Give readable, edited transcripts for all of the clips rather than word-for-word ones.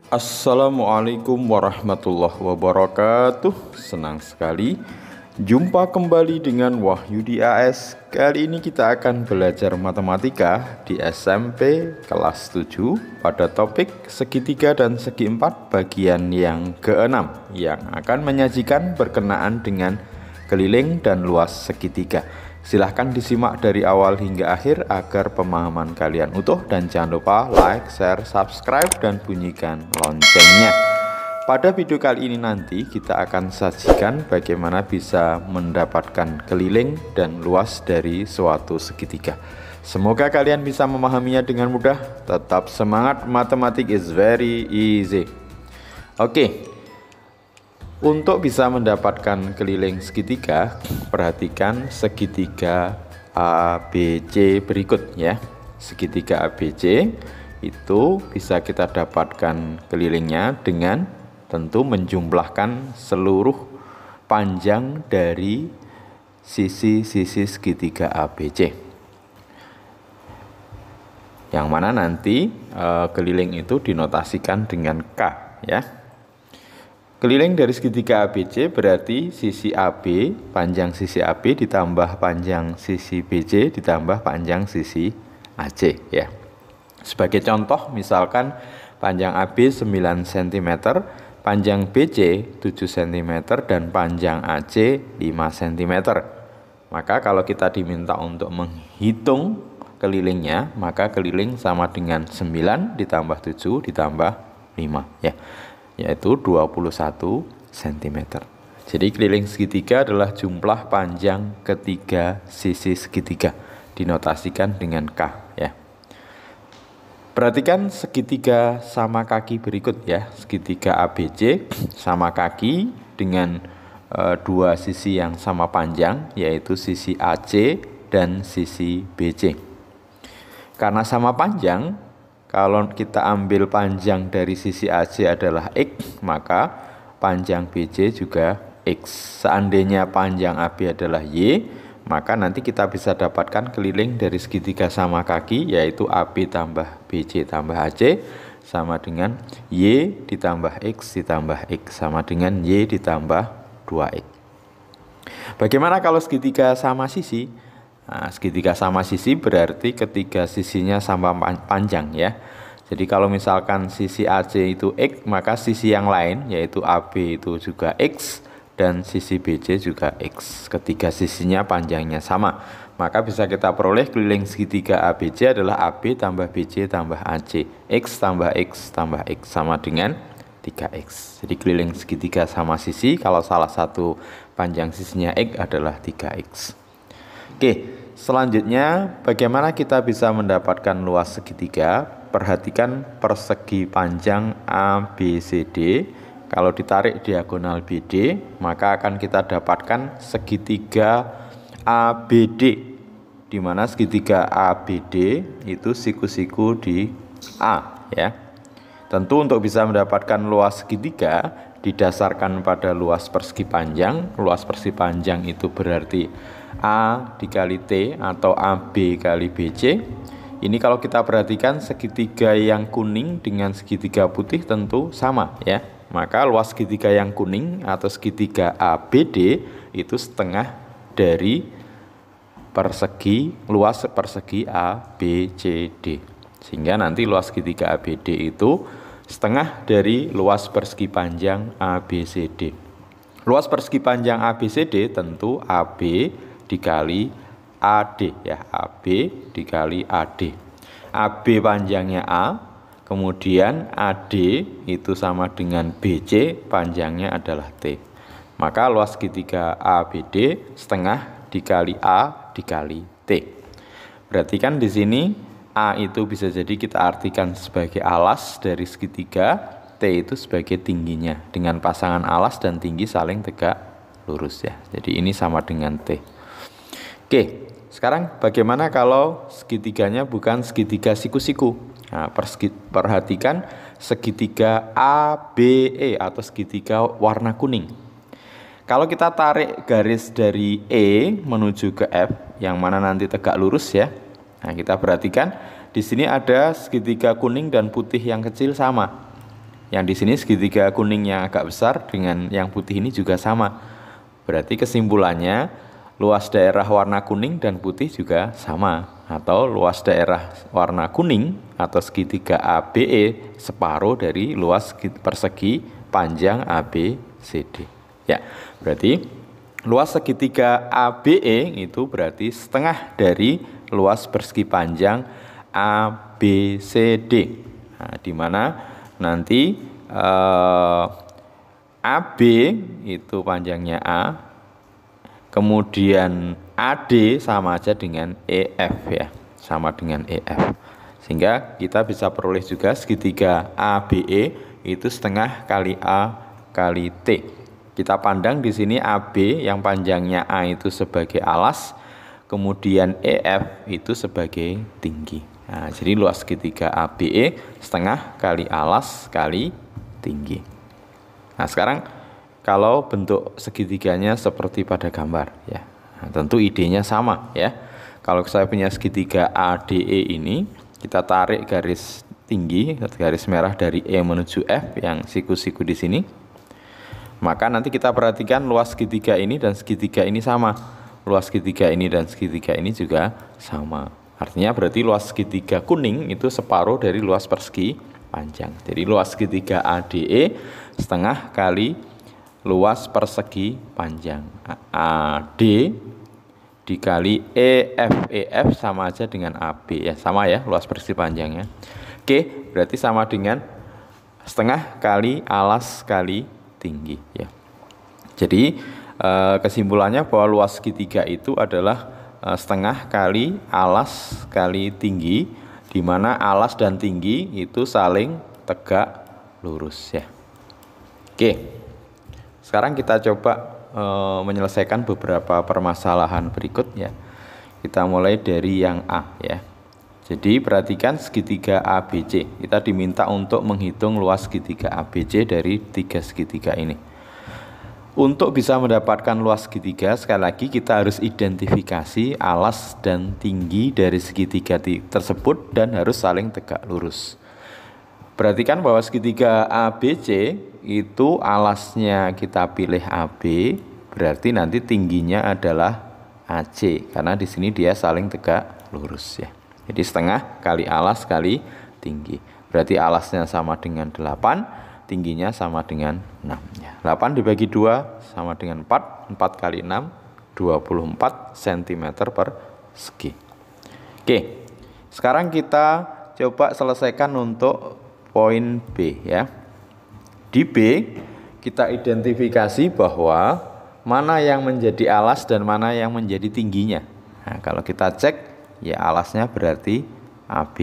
Assalamualaikum warahmatullahi wabarakatuh. Senang sekali jumpa kembali dengan Wahyudi AS. Kali ini kita akan belajar matematika di SMP kelas 7 pada topik segitiga dan segi empat bagian yang ke-6 yang akan menyajikan berkenaan dengan keliling dan luas segitiga. Silahkan disimak dari awal hingga akhir agar pemahaman kalian utuh, dan jangan lupa like, share, subscribe, dan bunyikan loncengnya. Pada video kali ini nanti kita akan sajikan bagaimana bisa mendapatkan keliling dan luas dari suatu segitiga. Semoga kalian bisa memahaminya dengan mudah. Tetap semangat, matematik is very easy. Oke. Untuk bisa mendapatkan keliling segitiga, perhatikan segitiga ABC berikut ya. Segitiga ABC itu bisa kita dapatkan kelilingnya dengan tentu menjumlahkan seluruh panjang dari sisi-sisi segitiga ABC. Yang mana nanti keliling itu dinotasikan dengan K ya. Keliling dari segitiga ABC berarti sisi AB, panjang sisi AB ditambah panjang sisi BC ditambah panjang sisi AC ya. Sebagai contoh misalkan panjang AB 9 cm, panjang BC 7 cm dan panjang AC 5 cm. Maka kalau kita diminta untuk menghitung kelilingnya, maka keliling sama dengan 9 ditambah 7 ditambah 5 ya, yaitu 21 cm. Jadi keliling segitiga adalah jumlah panjang ketiga sisi segitiga, dinotasikan dengan K ya. Perhatikan segitiga sama kaki berikut ya. Segitiga ABC sama kaki dengan dua sisi yang sama panjang, yaitu sisi AC dan sisi BC. Karena sama panjang, kalau kita ambil panjang dari sisi AC adalah X, maka panjang BC juga X. Seandainya panjang AB adalah Y, maka nanti kita bisa dapatkan keliling dari segitiga sama kaki, yaitu AB tambah BC tambah AC sama dengan Y ditambah X ditambah X sama dengan Y ditambah 2X. Bagaimana kalau segitiga sama sisi? Nah, segitiga sama sisi berarti ketiga sisinya sama panjang ya. Jadi kalau misalkan sisi AC itu X, maka sisi yang lain yaitu AB itu juga X dan sisi BC juga X. Ketiga sisinya panjangnya sama. Maka bisa kita peroleh keliling segitiga ABC adalah AB tambah BC tambah AC. X tambah X tambah X sama dengan 3X. Jadi keliling segitiga sama sisi kalau salah satu panjang sisinya X adalah 3X. Oke. Selanjutnya, bagaimana kita bisa mendapatkan luas segitiga? Perhatikan persegi panjang ABCD. Kalau ditarik diagonal BD, maka akan kita dapatkan segitiga ABD, di mana segitiga ABD itu siku-siku di A ya. Tentu untuk bisa mendapatkan luas segitiga didasarkan pada luas persegi panjang. Luas persegi panjang itu berarti A dikali T atau AB kali BC. Ini kalau kita perhatikan segitiga yang kuning dengan segitiga putih tentu sama ya. Maka luas segitiga yang kuning atau segitiga ABD itu setengah dari luas persegi ABCD. Sehingga nanti luas segitiga ABD itu setengah dari luas persegi panjang ABCD. Luas persegi panjang ABCD tentu AB dikali AD ya, AB dikali AD. AB panjangnya A, kemudian AD itu sama dengan BC, panjangnya adalah T. Maka luas segitiga ABD setengah dikali A dikali T. Perhatikan di sini A itu bisa jadi kita artikan sebagai alas dari segitiga, T itu sebagai tingginya. Dengan pasangan alas dan tinggi saling tegak lurus ya. Jadi ini sama dengan T. Oke, sekarang bagaimana kalau segitiganya bukan segitiga siku-siku? Nah, perhatikan segitiga ABE atau segitiga warna kuning. Kalau kita tarik garis dari E menuju ke F, yang mana nanti tegak lurus ya. Nah, kita perhatikan di sini ada segitiga kuning dan putih yang kecil sama. Yang di sini segitiga kuning yang agak besar dengan yang putih ini juga sama. Berarti kesimpulannya luas daerah warna kuning dan putih juga sama. Atau luas daerah warna kuning atau segitiga ABE separuh dari luas persegi panjang ABCD. Ya, berarti luas segitiga ABE itu berarti setengah dari luas persegi panjang ABCD. Nah, di mana nanti AB itu panjangnya A, kemudian AD sama aja dengan EF ya, sama dengan EF. Sehingga kita bisa peroleh juga segitiga ABE itu setengah kali A kali T. Kita pandang di sini AB yang panjangnya A itu sebagai alas, kemudian EF itu sebagai tinggi. Nah, jadi luas segitiga ABE setengah kali alas kali tinggi. Nah, sekarang kalau bentuk segitiganya seperti pada gambar ya. Nah, tentu idenya sama ya. Kalau saya punya segitiga ADE ini, kita tarik garis tinggi, garis merah dari E menuju F yang siku-siku di sini. Maka nanti kita perhatikan luas segitiga ini dan segitiga ini sama. Luas segitiga ini dan segitiga ini juga sama. Artinya berarti luas segitiga kuning itu separuh dari luas persegi panjang. Jadi luas segitiga ADE setengah kali luas persegi panjang. AD dikali EF sama aja dengan AB ya, sama ya luas persegi panjangnya. Oke, berarti sama dengan setengah kali alas kali tinggi ya. Jadi kesimpulannya bahwa luas segitiga itu adalah setengah kali alas kali tinggi, di mana alas dan tinggi itu saling tegak lurus ya. Oke, sekarang kita coba menyelesaikan beberapa permasalahan berikut ya. Kita mulai dari yang A ya. Jadi perhatikan segitiga ABC. Kita diminta untuk menghitung luas segitiga ABC dari tiga segitiga ini. Untuk bisa mendapatkan luas segitiga, sekali lagi kita harus identifikasi alas dan tinggi dari segitiga tersebut dan harus saling tegak lurus. Perhatikan bahwa segitiga ABC itu alasnya kita pilih AB, berarti nanti tingginya adalah AC karena di sini dia saling tegak lurus ya. Jadi setengah kali alas kali tinggi. Berarti alasnya sama dengan 8, tingginya sama dengan 6 ya. 8 dibagi 2 sama dengan 4, 4 kali 6 24 cm persegi. Oke. Sekarang kita coba selesaikan untuk poin B ya. Di B kita identifikasi bahwa mana yang menjadi alas dan mana yang menjadi tingginya. Nah, kalau kita cek ya alasnya berarti AB,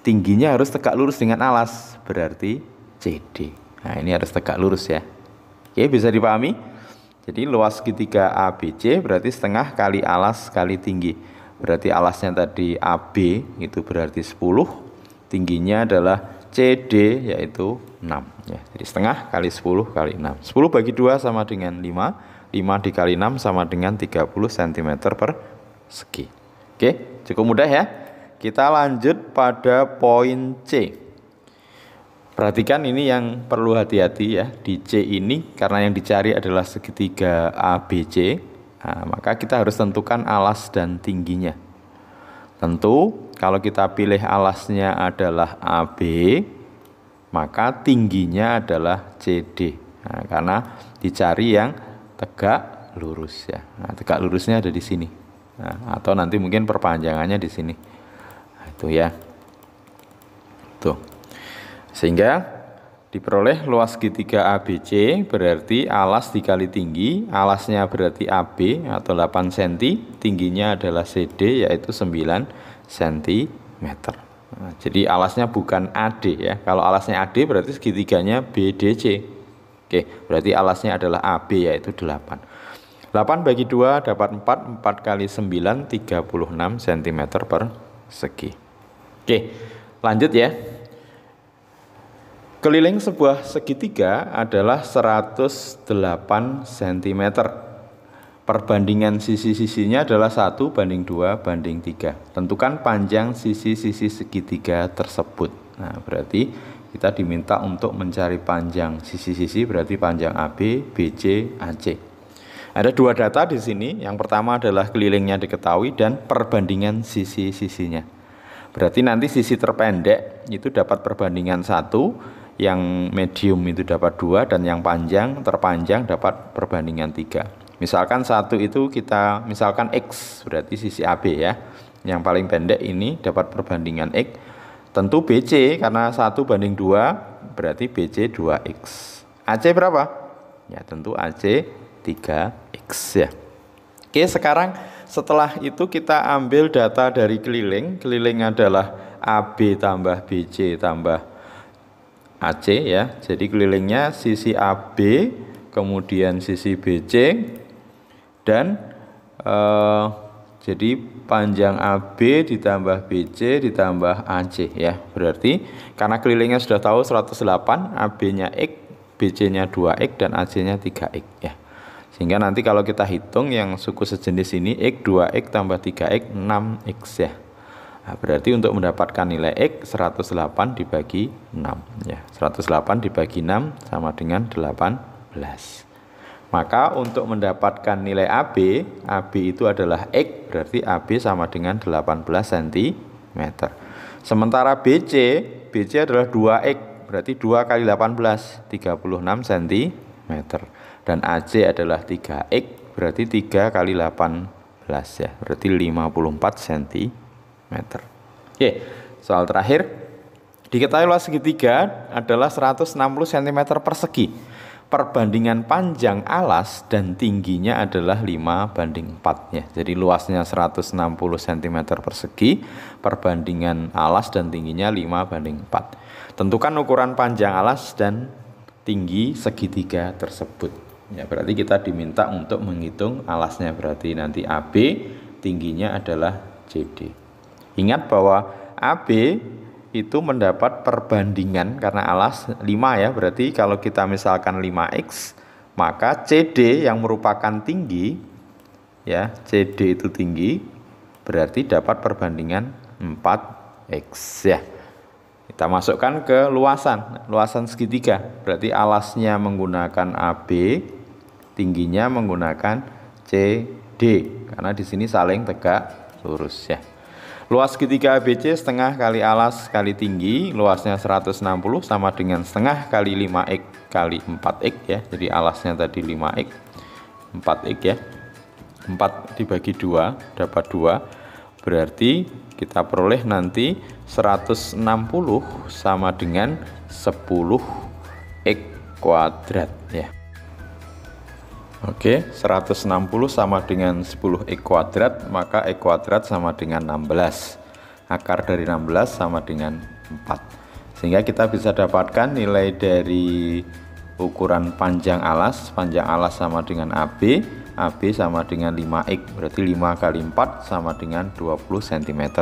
tingginya harus tegak lurus dengan alas, berarti CD. Nah, ini harus tegak lurus ya. Oke, bisa dipahami? Jadi luas segitiga ABC berarti setengah kali alas kali tinggi. Berarti alasnya tadi AB itu berarti 10, tingginya adalah CD yaitu 6 ya. Jadi setengah kali 10 kali 6. 10 bagi 2 sama dengan 5. 5 dikali 6 sama dengan 30 cm persegi. Oke, cukup mudah ya. Kita lanjut pada poin C. Perhatikan ini yang perlu hati-hati ya. Di C ini karena yang dicari adalah segitiga ABC, nah, maka kita harus tentukan alas dan tingginya. Tentu kalau kita pilih alasnya adalah AB, maka tingginya adalah CD. Nah, karena dicari yang tegak lurus ya. Nah, tegak lurusnya ada di sini. Nah, atau nanti mungkin perpanjangannya di sini. Nah, itu ya. Tuh. Sehingga diperoleh luas segitiga ABC berarti alas dikali tinggi, alasnya berarti AB atau 8 cm, tingginya adalah CD yaitu 9 cm. Nah, jadi alasnya bukan AD ya. Kalau alasnya AD berarti segitiganya BDC. Oke, berarti alasnya adalah AB yaitu 8. 8 bagi 2 dapat 4, 4 kali 9 36 cm persegi. Oke, lanjut ya. Keliling sebuah segitiga adalah 108 cm. Perbandingan sisi-sisinya adalah 1 banding 2 banding 3. Tentukan panjang sisi-sisi segitiga tersebut. Nah, berarti Kita diminta untuk mencari panjang sisi-sisi, berarti panjang AB, BC, AC. Ada dua data di sini. Yang pertama adalah kelilingnya diketahui dan perbandingan sisi-sisinya. Berarti nanti sisi terpendek itu dapat perbandingan 1, yang medium itu dapat 2, dan yang panjang terpanjang dapat perbandingan 3. Misalkan 1 itu kita misalkan X, berarti sisi AB ya. Yang paling pendek ini dapat perbandingan X. Tentu BC karena 1 banding 2 berarti BC 2X. AC berapa? Ya tentu AC 3X ya. Oke, sekarang setelah itu kita ambil data dari keliling. Keliling adalah AB tambah BC tambah AC ya. Jadi kelilingnya sisi AB, kemudian sisi BC, dan jadi panjang AB ditambah BC ditambah AC ya. Berarti karena kelilingnya sudah tahu 108, AB-nya X, BC-nya 2X, dan AC-nya 3X ya. Sehingga nanti kalau kita hitung yang suku sejenis ini X, 2X tambah 3X, 6X ya. Nah, berarti untuk mendapatkan nilai X 108 dibagi 6 ya. 108 dibagi 6 sama dengan 18. Maka untuk mendapatkan nilai AB, AB itu adalah X, berarti AB sama dengan 18 cm. Sementara BC, BC adalah 2X, berarti 2 kali 18, 36 cm. Dan AC adalah 3X, berarti 3 kali 18 ya, berarti 54 cm. Oke, soal terakhir. Diketahui luas segitiga adalah 160 cm persegi. Perbandingan panjang alas dan tingginya adalah 5:4 ya. Jadi luasnya 160 cm persegi, perbandingan alas dan tingginya 5:4. Tentukan ukuran panjang alas dan tinggi segitiga tersebut. Ya, berarti kita diminta untuk menghitung alasnya, berarti nanti AB, tingginya adalah CD. Ingat bahwa AB itu mendapat perbandingan karena alas 5 ya, berarti kalau kita misalkan 5X, maka CD yang merupakan tinggi ya, CD itu tinggi, berarti dapat perbandingan 4X ya. Kita masukkan ke luasan segitiga, berarti alasnya menggunakan AB, tingginya menggunakan CD karena di sini saling tegak lurus ya. Luas segitiga ABC setengah kali alas kali tinggi, luasnya 160 sama dengan setengah kali 5X kali 4X ya. Jadi alasnya tadi 5X, 4X ya. 4 dibagi 2 dapat 2. Berarti kita peroleh nanti 160 sama dengan 10X kuadrat ya. Oke, 160 sama dengan 10X kuadrat, maka X kuadrat sama dengan 16. Akar dari 16 sama dengan 4. Sehingga kita bisa dapatkan nilai dari ukuran panjang alas sama dengan AB, AB sama dengan 5X, berarti 5 kali 4 sama dengan 20 cm.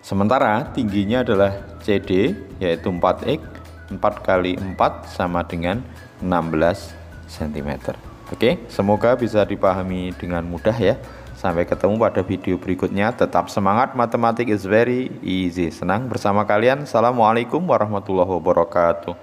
Sementara tingginya adalah CD, yaitu 4X, 4 kali 4 sama dengan 16 cm. Oke, semoga bisa dipahami dengan mudah ya. Sampai ketemu pada video berikutnya. Tetap semangat, matematik is very easy. Senang bersama kalian. Assalamualaikum warahmatullahi wabarakatuh.